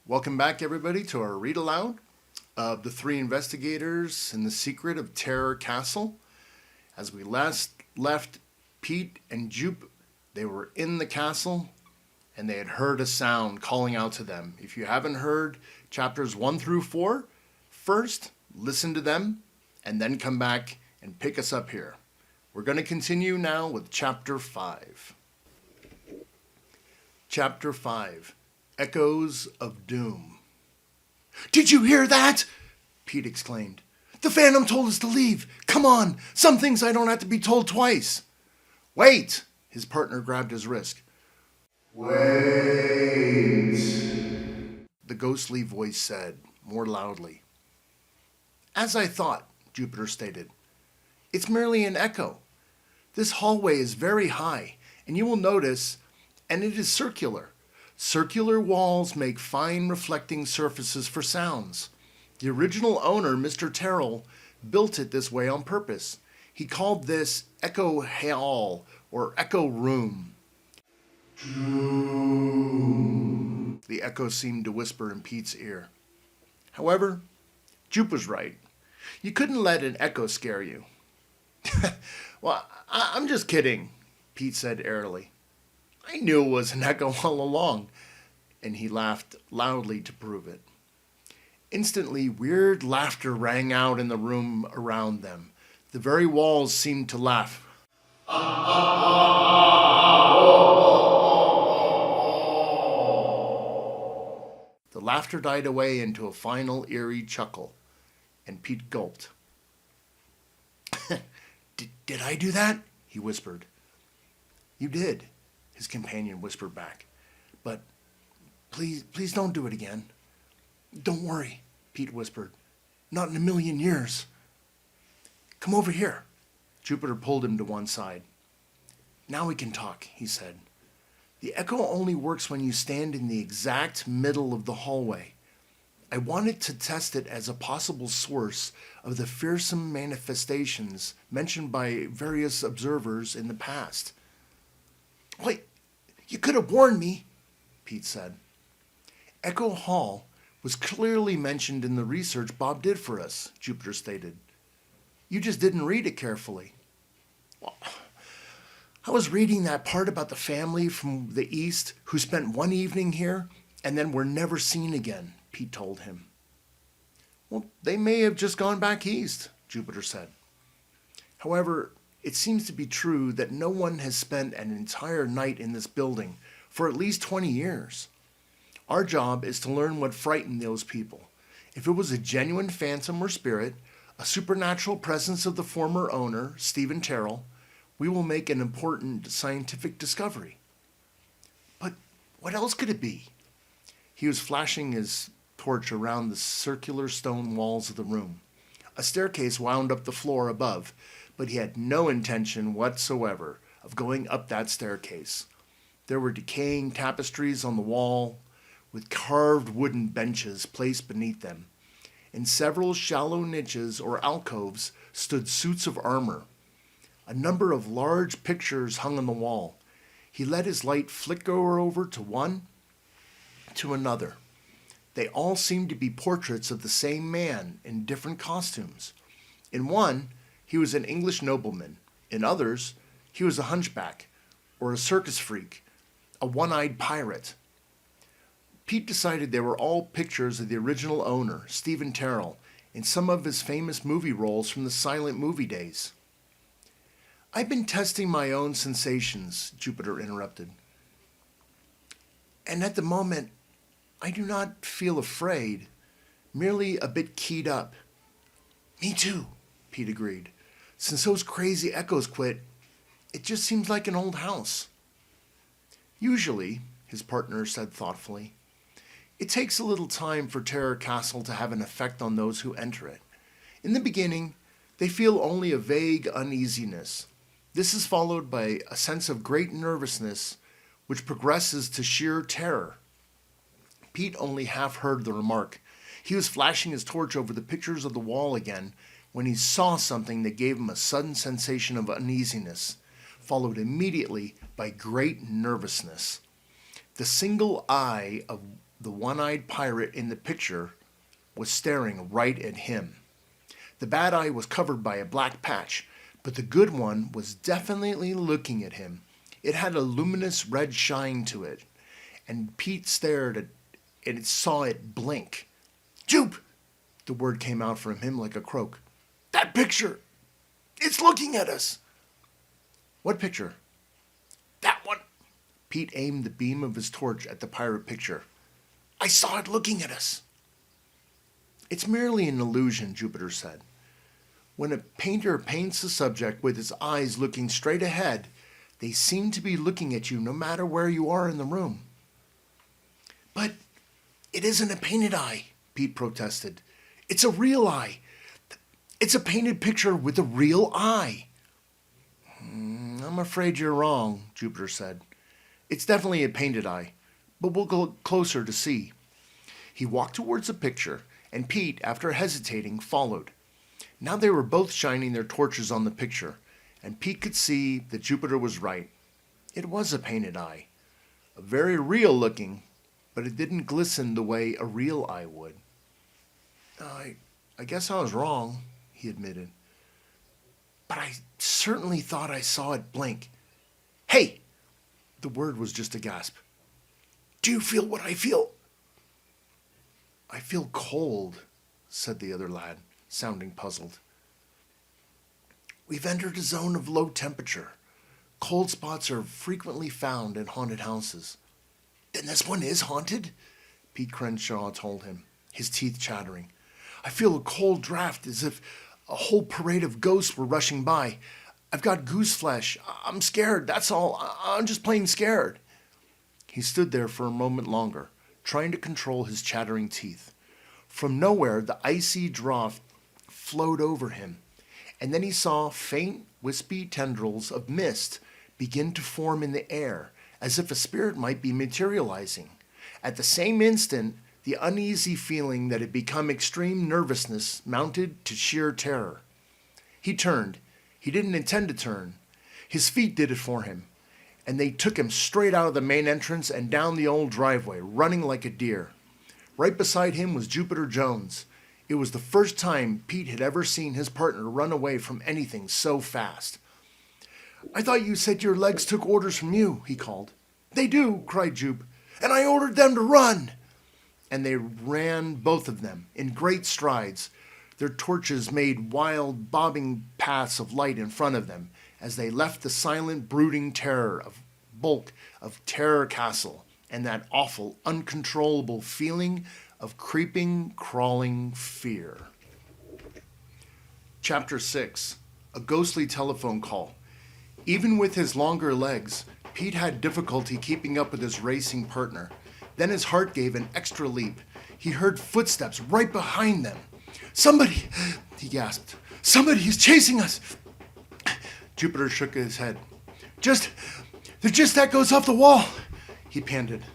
Welcome back, everybody, to our Read Aloud of the three investigators in the secret of Terror Castle. As we last left Pete and Jupe, they were in the castle and they had heard a sound calling out to them. If you haven't heard chapters 1 through 4, first listen to them and then come back and pick us up here. We're going to continue now with chapter 5. Chapter 5. Echoes of Doom. "Did you hear that?" Pete exclaimed. "The Phantom told us to leave. Come on, some things I don't have to be told twice." "Wait!" His partner grabbed his wrist. "Wait," the ghostly voice said, more loudly. "As I thought," Jupiter stated. "It's merely an echo. This hallway is very high, and you will notice, and it is circular. Circular walls make fine reflecting surfaces for sounds. The original owner, Mr. Terrell, built it this way on purpose. He called this Echo Hall or Echo Room." "Doom," the echo seemed to whisper in Pete's ear. However, Jupe was right. You couldn't let an echo scare you. "Well, I'm just kidding," Pete said airily. "I knew it was an echo all along," and he laughed loudly to prove it. Instantly, weird laughter rang out in the room around them. The very walls seemed to laugh. The laughter died away into a final eerie chuckle, and Pete gulped. Did I do that?" he whispered. "You did," his companion whispered back. "But please don't do it again." "Don't worry," Pete whispered. "Not in a million years." "Come over here." Jupiter pulled him to one side. "Now we can talk," he said. "The echo only works when you stand in the exact middle of the hallway. I wanted to test it as a possible source of the fearsome manifestations mentioned by various observers in the past." "Wait, you could have warned me," Pete said. "Echo Hall was clearly mentioned in the research Bob did for us," Jupiter stated. "You just didn't read it carefully." "Well, I was reading that part about the family from the East who spent one evening here and then were never seen again," Pete told him. "Well, they may have just gone back east," Jupiter said. "However, it seems to be true that no one has spent an entire night in this building for at least 20 years. Our job is to learn what frightened those people. If it was a genuine phantom or spirit, a supernatural presence of the former owner, Stephen Terrell, we will make an important scientific discovery." "But what else could it be?" He was flashing his torch around the circular stone walls of the room. A staircase wound up the floor above, but he had no intention whatsoever of going up that staircase. There were decaying tapestries on the wall, with carved wooden benches placed beneath them. In several shallow niches or alcoves stood suits of armor. A number of large pictures hung on the wall. He let his light flicker over to one, to another. They all seemed to be portraits of the same man in different costumes. In one, he was an English nobleman. In others, he was a hunchback, or a circus freak, a one-eyed pirate. Pete decided they were all pictures of the original owner, Stephen Terrell, in some of his famous movie roles from the silent movie days. "I've been testing my own sensations," Jupiter interrupted. "And at the moment, I do not feel afraid, merely a bit keyed up." "Me too," Pete agreed. "Since those crazy echoes quit, it just seems like an old house." "Usually," his partner said thoughtfully, "it takes a little time for Terror Castle to have an effect on those who enter it. In the beginning, they feel only a vague uneasiness. This is followed by a sense of great nervousness, which progresses to sheer terror." Pete only half heard the remark. He was flashing his torch over the pictures of the wall again when he saw something that gave him a sudden sensation of uneasiness, followed immediately by great nervousness. The single eye of the one-eyed pirate in the picture was staring right at him. The bad eye was covered by a black patch, but the good one was definitely looking at him. It had a luminous red shine to it, and Pete stared at it and saw it blink. "Jupe!" The word came out from him like a croak. "That picture! It's looking at us!" "What picture?" "That one!" Pete aimed the beam of his torch at the pirate picture. "I saw it looking at us." "It's merely an illusion," Jupiter said. "When a painter paints a subject with his eyes looking straight ahead, they seem to be looking at you no matter where you are in the room." "But it isn't a painted eye," Pete protested. "It's a real eye. It's a painted picture with a real eye." "I'm afraid you're wrong," Jupiter said. "It's definitely a painted eye, but we'll go closer to see." He walked towards the picture, and Pete, after hesitating, followed. Now they were both shining their torches on the picture, and Pete could see that Jupiter was right. It was a painted eye. A very real looking, but it didn't glisten the way a real eye would. I guess I was wrong," he admitted. "But I certainly thought I saw it blink." "Hey!" The word was just a gasp. "Do you feel what I feel?" "I feel cold," said the other lad, sounding puzzled. "We've entered a zone of low temperature. Cold spots are frequently found in haunted houses." "Then this one is haunted?" Pete Crenshaw told him, his teeth chattering. "I feel a cold draft as if a whole parade of ghosts were rushing by. I've got goose flesh. I'm scared, that's all. I'm just plain scared." He stood there for a moment longer, trying to control his chattering teeth. From nowhere, the icy draught flowed over him, and then he saw faint, wispy tendrils of mist begin to form in the air, as if a spirit might be materializing. At the same instant, the uneasy feeling that had become extreme nervousness mounted to sheer terror. He turned. He didn't intend to turn. His feet did it for him, and they took him straight out of the main entrance and down the old driveway, running like a deer. Right beside him was Jupiter Jones. It was the first time Pete had ever seen his partner run away from anything so fast. "I thought you said your legs took orders from you," he called. "They do," cried Jupe, "and I ordered them to run." And they ran, both of them, in great strides. Their torches made wild, bobbing paths of light in front of them as they left the silent, brooding terror of bulk of Terror Castle and that awful, uncontrollable feeling of creeping, crawling fear. Chapter 6. A ghostly telephone call. Even with his longer legs, Pete had difficulty keeping up with his racing partner. Then his heart gave an extra leap. He heard footsteps right behind them. "Somebody!" he gasped. "Somebody is chasing us!" Jupiter shook his head. They're just echoes off the wall," he panted.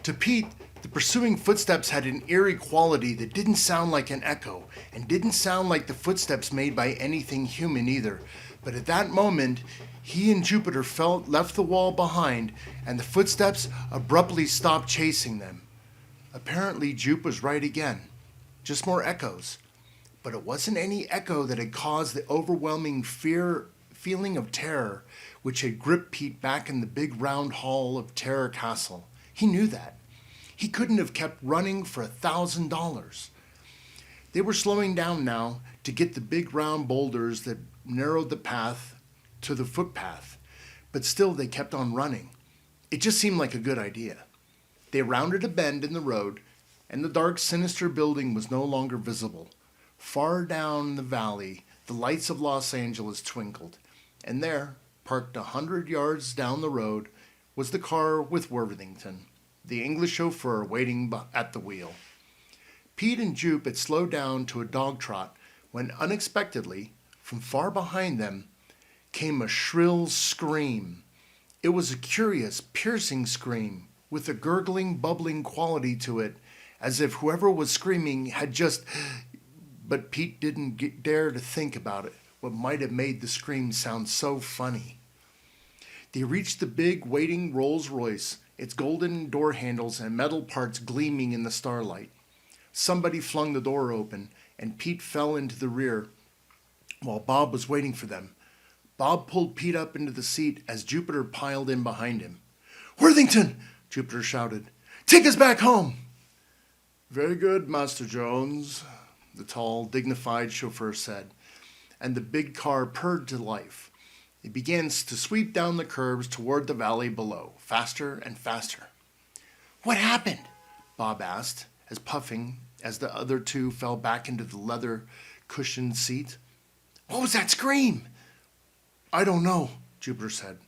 To Pete, the pursuing footsteps had an eerie quality that didn't sound like an echo, and didn't sound like the footsteps made by anything human either. But at that moment, he and Jupiter left the wall behind, and the footsteps abruptly stopped chasing them. Apparently, Jupe was right again. Just more echoes. But it wasn't any echo that had caused the overwhelming feeling of terror which had gripped Pete back in the big round hall of Terror Castle. He knew that. He couldn't have kept running for $1,000. They were slowing down now to get the big round boulders that narrowed the path to the footpath, but still they kept on running. It just seemed like a good idea. They rounded a bend in the road, and the dark, sinister building was no longer visible. Far down the valley, the lights of Los Angeles twinkled, and there, parked 100 yards down the road, was the car with Worthington, the English chauffeur, waiting at the wheel. Pete and Jupe had slowed down to a dog trot when unexpectedly, from far behind them, came a shrill scream. It was a curious, piercing scream with a gurgling, bubbling quality to it, as if whoever was screaming had just... But Pete didn't dare to think about it, what might have made the scream sound so funny. They reached the big, waiting Rolls-Royce its golden door handles and metal parts gleaming in the starlight. Somebody flung the door open, and Pete fell into the rear while Bob was waiting for them. Bob pulled Pete up into the seat as Jupiter piled in behind him. "Worthington!" Jupiter shouted. "Take us back home!" "Very good, Master Jones," the tall, dignified chauffeur said, and the big car purred to life. It began to sweep down the curbs toward the valley below, faster and faster. "What happened?" Bob asked, as the other two fell back into the leather-cushioned seat. "What was that scream?" "I don't know," Jupiter said.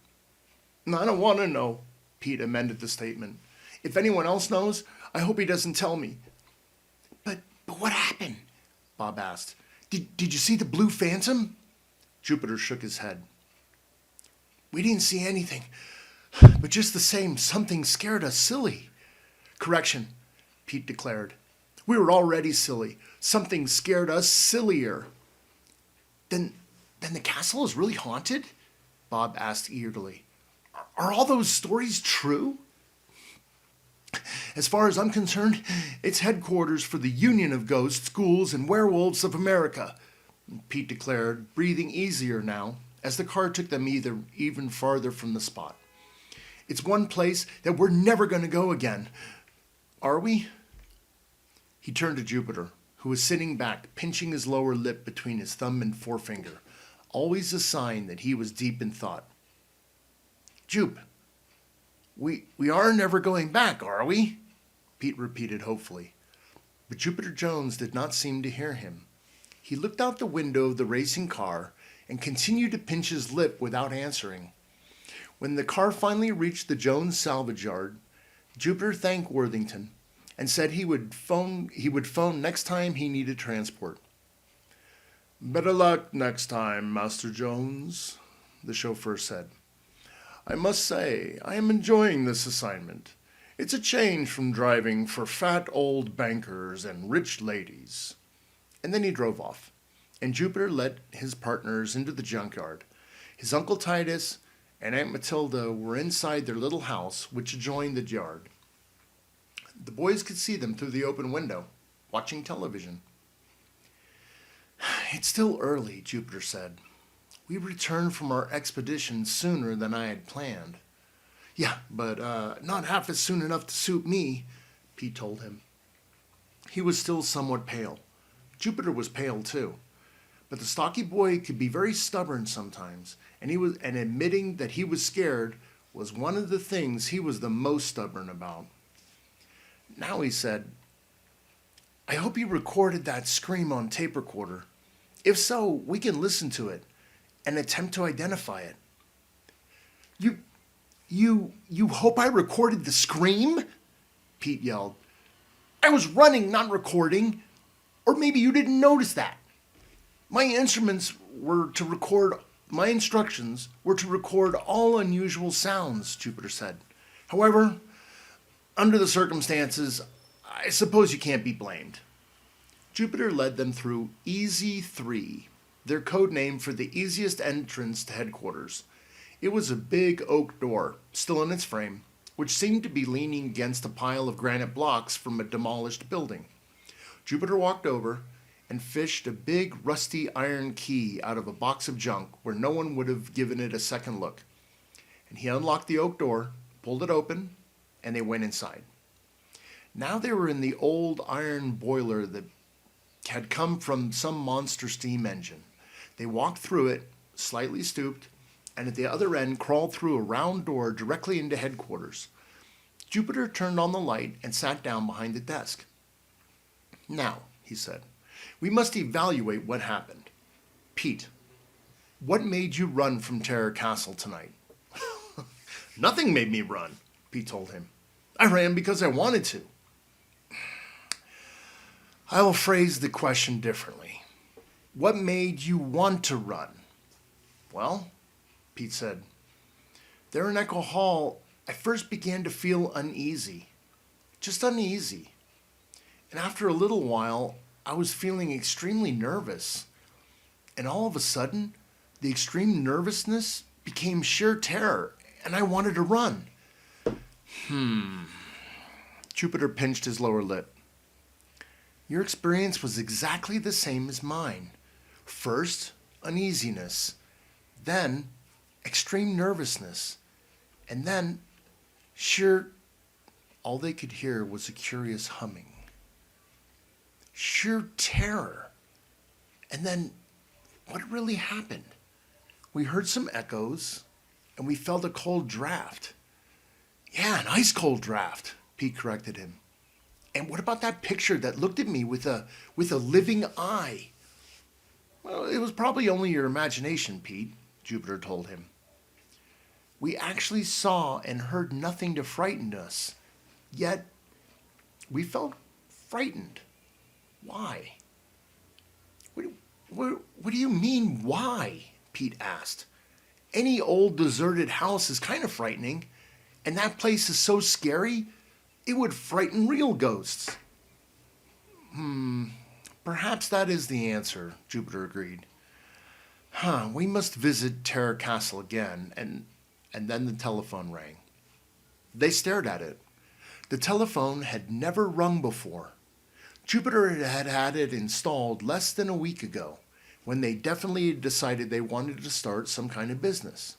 "I don't want to know," Pete amended the statement. "If anyone else knows, I hope he doesn't tell me." But what happened?" Bob asked. Did you see the blue phantom?" Jupiter shook his head. "We didn't see anything, but just the same, something scared us silly." "Correction," Pete declared. "We were already silly. Something scared us sillier." Then the castle is really haunted?" Bob asked eagerly. "Are all those stories true?" "As far as I'm concerned, it's headquarters for the Union of Ghosts, Ghouls, and Werewolves of America," Pete declared, breathing easier now as the car took them even farther from the spot. "It's one place that we're never going to go again. Are we?" He turned to Jupiter, who was sitting back, pinching his lower lip between his thumb and forefinger, always a sign that he was deep in thought. "Jupe, we are never going back, are we?" Pete repeated hopefully. But Jupiter Jones did not seem to hear him. He looked out the window of the racing car and continued to pinch his lip without answering. When the car finally reached the Jones salvage yard, Jupiter thanked Worthington and said he would phone next time he needed transport. "Better luck next time, Master Jones," the chauffeur said. "I must say, I am enjoying this assignment. It's a change from driving for fat old bankers and rich ladies." And then he drove off, and Jupiter led his partners into the junkyard. His Uncle Titus and Aunt Matilda were inside their little house, which adjoined the yard. The boys could see them through the open window, watching television. "It's still early," Jupiter said. "We returned from our expedition sooner than I had planned." "Yeah, but not half as soon enough to suit me," Pete told him. He was still somewhat pale. Jupiter was pale too. But the stocky boy could be very stubborn sometimes, and admitting that he was scared was one of the things he was the most stubborn about. Now he said, "I hope you recorded that scream on tape recorder. If so, we can listen to it and attempt to identify it." You hope I recorded the scream?" Pete yelled. "I was running, not recording. Or maybe you didn't notice that. My instructions were to record all unusual sounds," Jupiter said. "However, under the circumstances, I suppose you can't be blamed." Jupiter led them through Easy 3, their code name for the easiest entrance to headquarters. It was a big oak door, still in its frame, which seemed to be leaning against a pile of granite blocks from a demolished building. Jupiter walked over and fished a big rusty iron key out of a box of junk where no one would have given it a second look. And he unlocked the oak door, pulled it open, and they went inside. Now they were in the old iron boiler that had come from some monster steam engine. They walked through it, slightly stooped, and at the other end crawled through a round door directly into headquarters. Jupiter turned on the light and sat down behind the desk. "Now," he said, "we must evaluate what happened. Pete, what made you run from Terror Castle tonight?" "Nothing made me run," Pete told him. "I ran because I wanted to." "I will phrase the question differently. What made you want to run?" "Well," Pete said, "there in Echo Hall, I first began to feel uneasy. Just uneasy. And after a little while, I was feeling extremely nervous. And all of a sudden, the extreme nervousness became sheer terror, and I wanted to run. Jupiter pinched his lower lip. Your experience was exactly the same as mine. First, uneasiness, then extreme nervousness, and then sheer... All they could hear was a curious humming. Sheer terror. And then, what really happened? We heard some echoes, and we felt a cold draft. Yeah, an ice-cold draft, Pete corrected him. And what about that picture that looked at me with a living eye? Well, it was probably only your imagination, Pete, Jupiter told him. We actually saw and heard nothing to frighten us. Yet, we felt frightened. Why? What do you mean, why? Pete asked. Any old deserted house is kind of frightening, and that place is so scary, it would frighten real ghosts. Perhaps that is the answer, Jupiter agreed. We must visit Terror Castle again, and then the telephone rang. They stared at it. The telephone had never rung before. Jupiter had it installed less than a week ago, when they definitely decided they wanted to start some kind of business.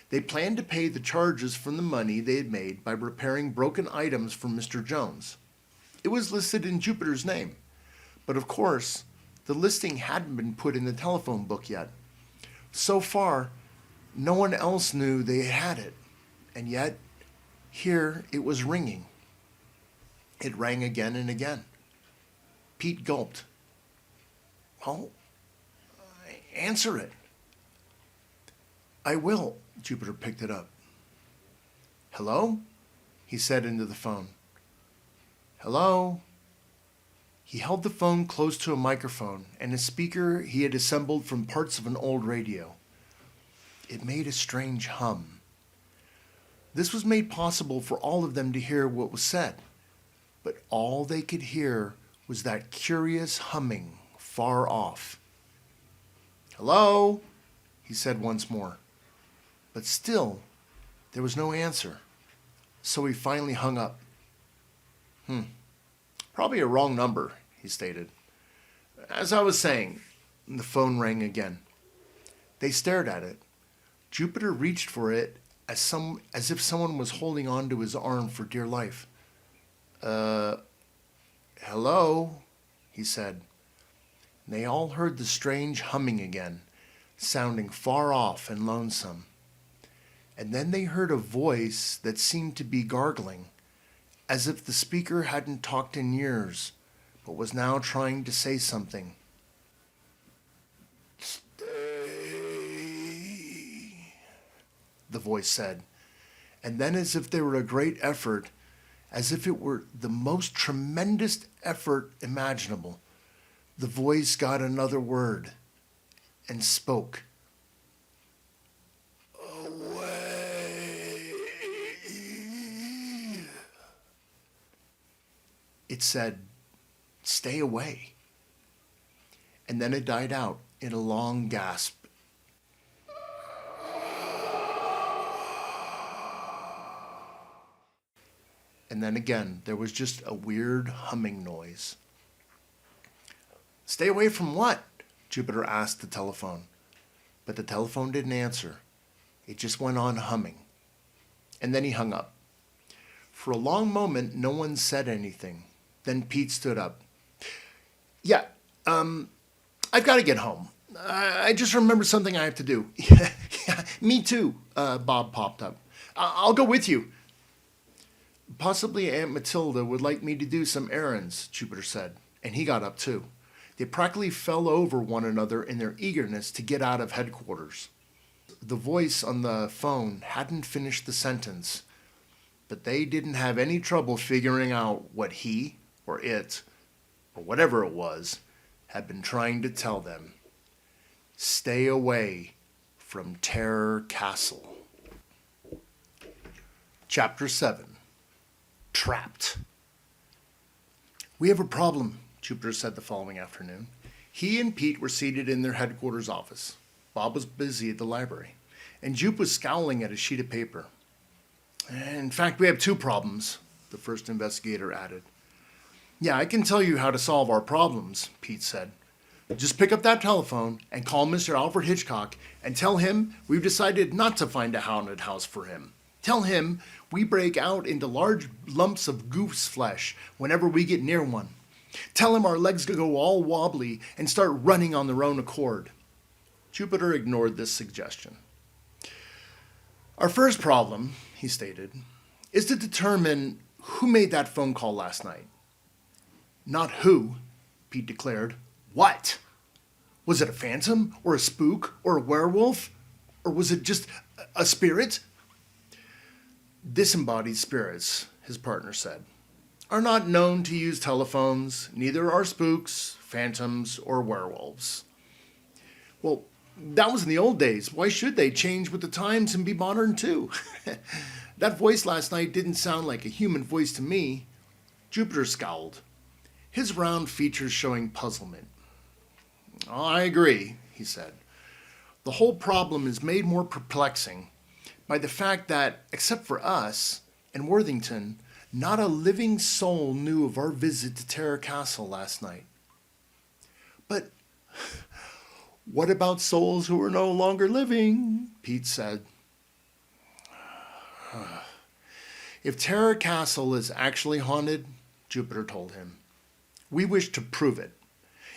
They planned to pay the charges from the money they had made by repairing broken items for Mr. Jones. It was listed in Jupiter's name, but of course, the listing hadn't been put in the telephone book yet. So far, no one else knew they had it, and yet, here it was ringing. It rang again and again. Pete gulped. Well, answer it. I will. Jupiter picked it up. Hello? He said into the phone. Hello? He held the phone close to a microphone and a speaker he had assembled from parts of an old radio. It made a strange hum. This was made possible for all of them to hear what was said, but all they could hear was that curious humming far off. Hello? He said once more. But still, there was no answer. So he finally hung up. Probably a wrong number, he stated. As I was saying, the phone rang again. They stared at it. Jupiter reached for it as if someone was holding on to his arm for dear life. Hello, he said. And they all heard the strange humming again, sounding far off and lonesome. And then they heard a voice that seemed to be gargling, as if the speaker hadn't talked in years, but was now trying to say something. Stay, the voice said. And then, as if there were a great effort, as if it were the most tremendous effort imaginable, the voice got another word and spoke. Away. It said, stay away. And then it died out in a long gasp. And then again, there was just a weird humming noise. Stay away from what? Jupiter asked the telephone. But the telephone didn't answer. It just went on humming. And then he hung up. For a long moment, no one said anything. Then Pete stood up. Yeah, I've got to get home. I just remembered something I have to do. Yeah, me too, Bob popped up. I'll go with you. Possibly Aunt Matilda would like me to do some errands, Jupiter said, and he got up too. They practically fell over one another in their eagerness to get out of headquarters. The voice on the phone hadn't finished the sentence, but they didn't have any trouble figuring out what he, or it, or whatever it was, had been trying to tell them. Stay away from Terror Castle. Chapter 7. Trapped. We have a problem, Jupiter said the following afternoon. He and Pete were seated in their headquarters office. Bob was busy at the library, and Jupe was scowling at a sheet of paper. In fact, we have two problems, the first investigator added. Yeah, I can tell you how to solve our problems, Pete said. Just pick up that telephone and call Mr. Alfred Hitchcock and tell him we've decided not to find a haunted house for him. Tell him we break out into large lumps of goose flesh whenever we get near one. Tell him our legs go all wobbly and start running on their own accord. Jupiter ignored this suggestion. Our first problem, he stated, is to determine who made that phone call last night. Not who, Pete declared. What? Was it a phantom or a spook or a werewolf? Or was it just a spirit? Disembodied spirits, his partner said, are not known to use telephones. Neither are spooks, phantoms, or werewolves. Well, that was in the old days. Why should they change with the times and be modern too? That voice last night didn't sound like a human voice to me. Jupiter scowled, his round features showing puzzlement. Oh, I agree, he said. The whole problem is made more perplexing by the fact that, except for us and Worthington, not a living soul knew of our visit to Terror Castle last night. But what about souls who are no longer living? Pete said. If Terror Castle is actually haunted, Jupiter told him, we wish to prove it.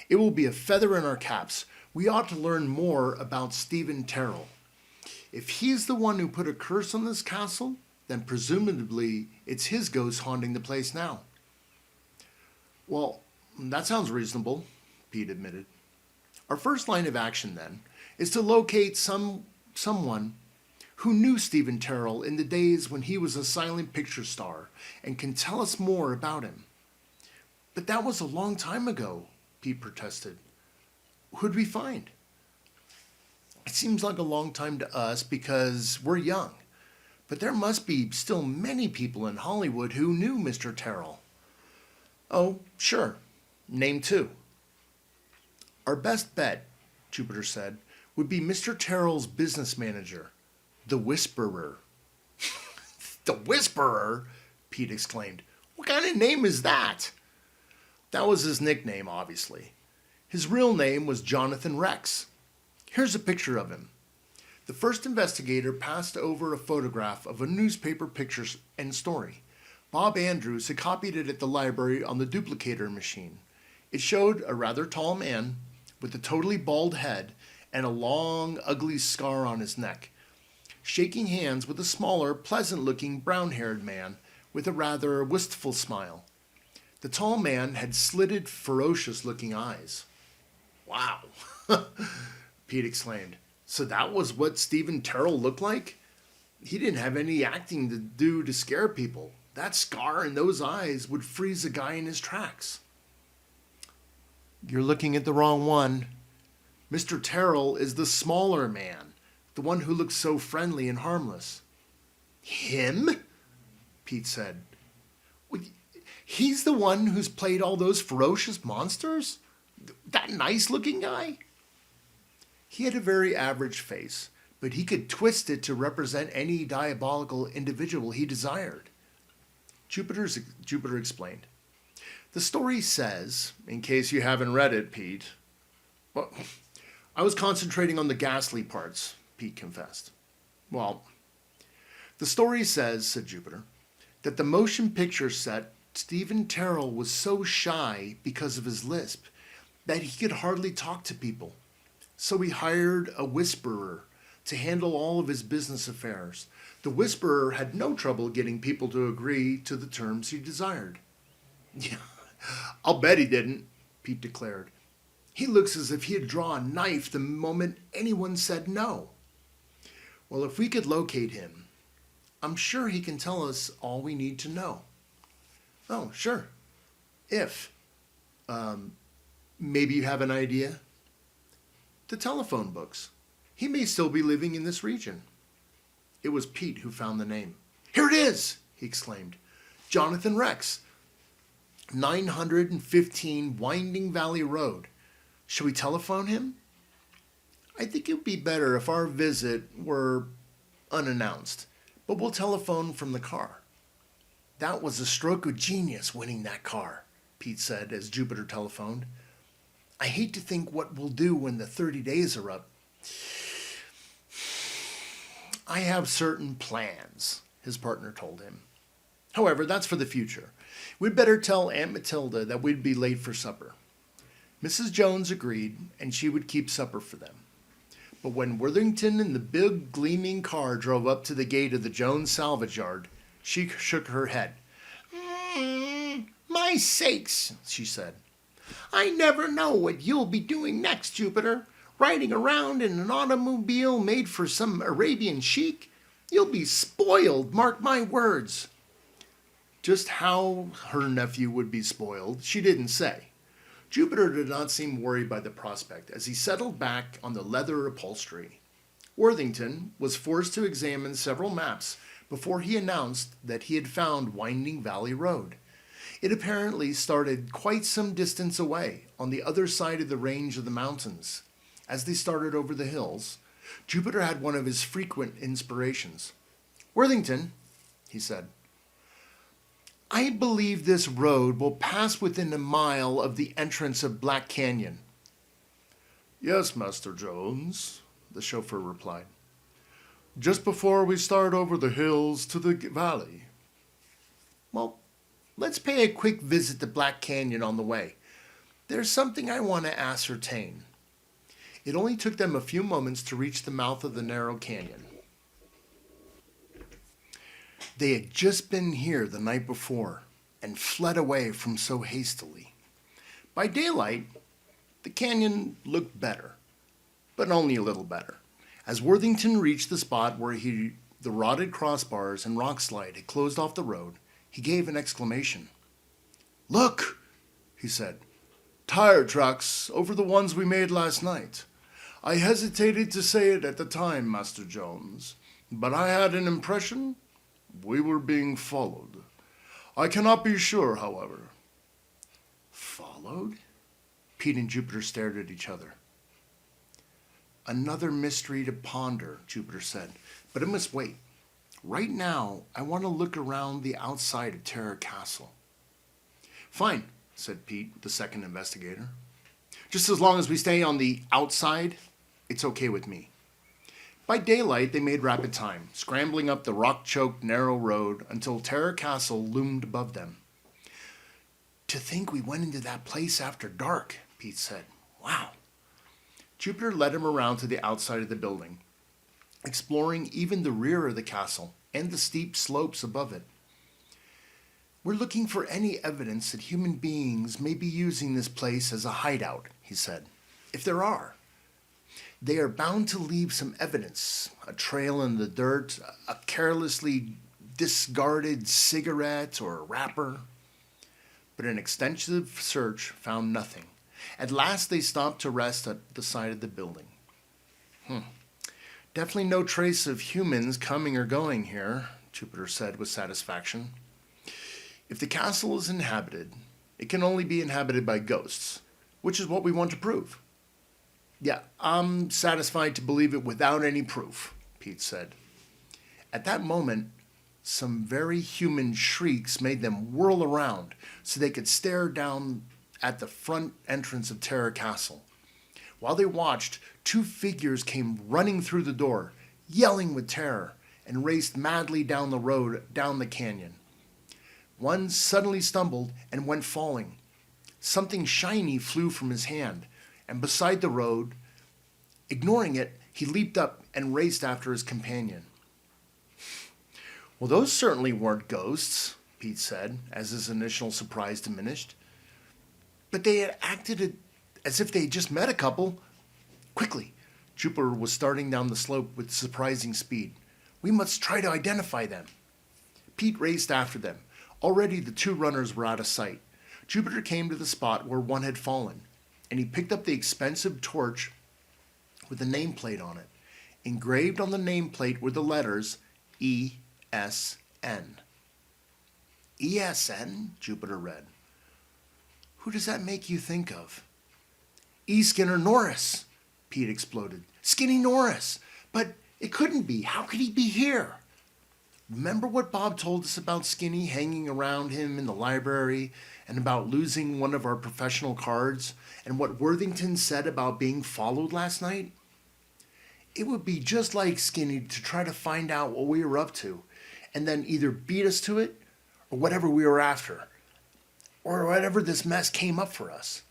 It will be a feather in our caps. We ought to learn more about Stephen Terrell. If he's the one who put a curse on this castle, then presumably it's his ghost haunting the place now. Well, that sounds reasonable, Pete admitted. Our first line of action, then, is to locate someone who knew Stephen Terrell in the days when he was a silent picture star and can tell us more about him. But that was a long time ago, Pete protested. Who'd we find? It seems like a long time to us because we're young, but there must be still many people in Hollywood who knew Mr. Terrell. Oh, sure. Name two. Our best bet, Jupiter said, would be Mr. Terrell's business manager, the Whisperer. The Whisperer? Pete exclaimed. What kind of name is that? That was his nickname, obviously. His real name was Jonathan Rex. Here's a picture of him. The first investigator passed over a photograph of a newspaper picture and story. Bob Andrews had copied it at the library on the duplicator machine. It showed a rather tall man with a totally bald head and a long, ugly scar on his neck, shaking hands with a smaller, pleasant-looking, brown-haired man with a rather wistful smile. The tall man had slitted, ferocious-looking eyes. Wow, Pete exclaimed. So that was what Stephen Terrell looked like? He didn't have any acting to do to scare people. That scar and those eyes would freeze a guy in his tracks. You're looking at the wrong one. Mr. Terrell is the smaller man, the one who looks so friendly and harmless. Him? Pete said. He's the one who's played all those ferocious monsters? That nice-looking guy? He had a very average face, but he could twist it to represent any diabolical individual he desired. Jupiter explained. The story says, in case you haven't read it, Pete, well, I was concentrating on the ghastly parts, Pete confessed. Well, the story says, said Jupiter, that the motion picture set Stephen Terrell was so shy because of his lisp that he could hardly talk to people. So he hired a whisperer to handle all of his business affairs. The whisperer had no trouble getting people to agree to the terms he desired. Yeah, I'll bet he didn't, Pete declared. He looks as if he'd draw a knife the moment anyone said no. Well, if we could locate him, I'm sure he can tell us all we need to know. Oh, sure. If. Maybe you have an idea? The telephone books. He may still be living in this region. It was Pete who found the name. Here it is, he exclaimed. Jonathan Rex, 915 Winding Valley Road. Shall we telephone him? I think it would be better if our visit were unannounced. But we'll telephone from the car. That was a stroke of genius, winning that car, Pete said as Jupiter telephoned. I hate to think what we'll do when the 30 days are up. I have certain plans, his partner told him. However, that's for the future. We'd better tell Aunt Matilda that we'd be late for supper. Mrs. Jones agreed, and she would keep supper for them. But when Worthington and the big gleaming car drove up to the gate of the Jones salvage yard, she shook her head. My sakes, she said. I never know what you'll be doing next, Jupiter. Riding around in an automobile made for some Arabian sheik? You'll be spoiled, mark my words. Just how her nephew would be spoiled, she didn't say. Jupiter did not seem worried by the prospect as he settled back on the leather upholstery. Worthington was forced to examine several maps before he announced that he had found Winding Valley Road. It apparently started quite some distance away on the other side of the range of the mountains. As they started over the hills, Jupiter had one of his frequent inspirations. Worthington, he said, I believe this road will pass within a mile of the entrance of Black Canyon. Yes, Master Jones, the chauffeur replied. Just before we start over the hills to the valley. Well, let's pay a quick visit to Black Canyon on the way. There's something I want to ascertain. It only took them a few moments to reach the mouth of the narrow canyon. They had just been here the night before and fled away from so hastily. By daylight, the canyon looked better, but only a little better. As Worthington reached the spot where the rotted crossbars and rock slide had closed off the road, he gave an exclamation. Look, he said. Tire tracks over the ones we made last night. I hesitated to say it at the time, Master Jones, but I had an impression we were being followed. I cannot be sure, however. Followed? Pete and Jupiter stared at each other. Another mystery to ponder, Jupiter said, but it must wait. Right now, I want to look around the outside of Terror Castle. Fine, said Pete, the second investigator. Just as long as we stay on the outside, it's okay with me. By daylight, they made rapid time, scrambling up the rock-choked narrow road until Terror Castle loomed above them. To think we went into that place after dark, Pete said. Wow. Jupiter led him around to the outside of the building, exploring even the rear of the castle and the steep slopes above it. We're looking for any evidence that human beings may be using this place as a hideout, he said. If there are, they are bound to leave some evidence, a trail in the dirt, a carelessly discarded cigarette or wrapper. But an extensive search found nothing. At last they stopped to rest at the side of the building. Definitely no trace of humans coming or going here, Jupiter said with satisfaction. If the castle is inhabited, it can only be inhabited by ghosts, which is what we want to prove. Yeah, I'm satisfied to believe it without any proof, Pete said. At that moment, some very human shrieks made them whirl around so they could stare down at the front entrance of Terror Castle. While they watched, two figures came running through the door, yelling with terror, and raced madly down the road, down the canyon. One suddenly stumbled and went falling. Something shiny flew from his hand, and beside the road, ignoring it, he leaped up and raced after his companion. Well, those certainly weren't ghosts, Pete said, as his initial surprise diminished. But they had acted as if they had just met a couple. Quickly, Jupiter was starting down the slope with surprising speed. We must try to identify them. Pete raced after them. Already the two runners were out of sight. Jupiter came to the spot where one had fallen, and he picked up the expensive torch with a nameplate on it. Engraved on the nameplate were the letters E-S-N. E-S-N? Jupiter read. Who does that make you think of? E. Skinner Norris, Pete exploded. Skinny Norris! But it couldn't be. How could he be here? Remember what Bob told us about Skinny hanging around him in the library and about losing one of our professional cards and what Worthington said about being followed last night? It would be just like Skinny to try to find out what we were up to and then either beat us to it or whatever we were after or whatever this mess came up for us.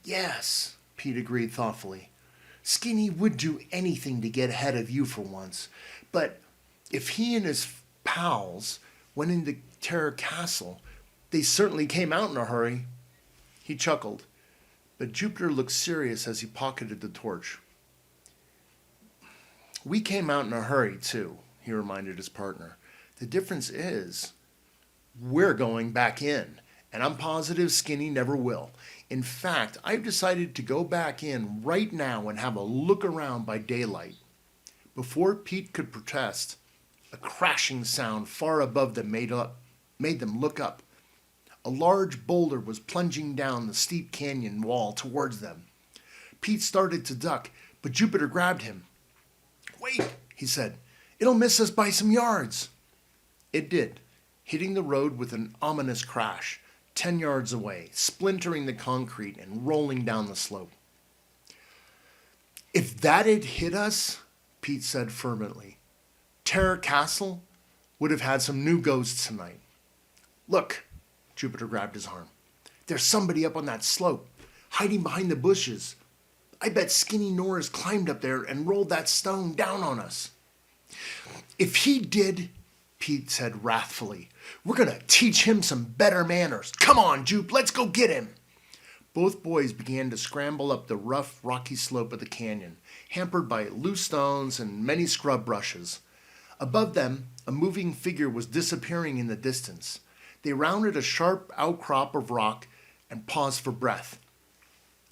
Yes, Pete agreed thoughtfully. Skinny would do anything to get ahead of you for once, but if he and his pals went into Terror Castle, they certainly came out in a hurry. He chuckled, but Jupiter looked serious as he pocketed the torch. We came out in a hurry, too, he reminded his partner. The difference is, we're going back in, and I'm positive Skinny never will. In fact, I've decided to go back in right now and have a look around by daylight. Before Pete could protest, a crashing sound far above them made them look up. A large boulder was plunging down the steep canyon wall towards them. Pete started to duck, but Jupiter grabbed him. Wait, he said. It'll miss us by some yards. It did, hitting the road with an ominous crash, 10 yards away, splintering the concrete and rolling down the slope. If that had hit us, Pete said fervently, Terror Castle would have had some new ghosts tonight. Look, Jupiter grabbed his arm. There's somebody up on that slope, hiding behind the bushes. I bet Skinny Norris climbed up there and rolled that stone down on us. If he did, Pete said wrathfully, we're going to teach him some better manners. Come on, Jupe, let's go get him. Both boys began to scramble up the rough, rocky slope of the canyon, hampered by loose stones and many scrub brushes. Above them, a moving figure was disappearing in the distance. They rounded a sharp outcrop of rock and paused for breath.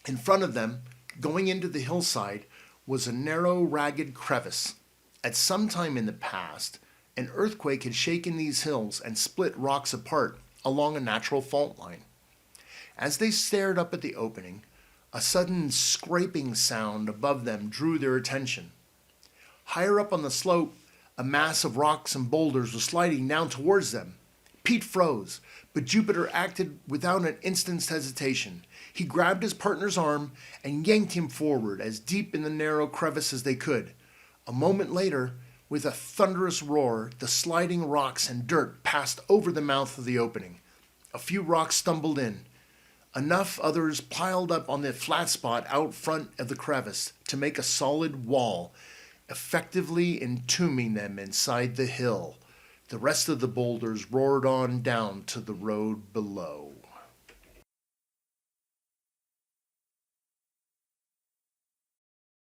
In front of them, going into the hillside, was a narrow, ragged crevice. At some time in the past, an earthquake had shaken these hills and split rocks apart along a natural fault line. As they stared up at the opening, a sudden scraping sound above them drew their attention. Higher up on the slope, a mass of rocks and boulders was sliding down towards them. Pete froze, but Jupiter acted without an instant's hesitation. He grabbed his partner's arm and yanked him forward as deep in the narrow crevice as they could. A moment later, with a thunderous roar, the sliding rocks and dirt passed over the mouth of the opening. A few rocks stumbled in. Enough others piled up on the flat spot out front of the crevice to make a solid wall, effectively entombing them inside the hill. The rest of the boulders roared on down to the road below.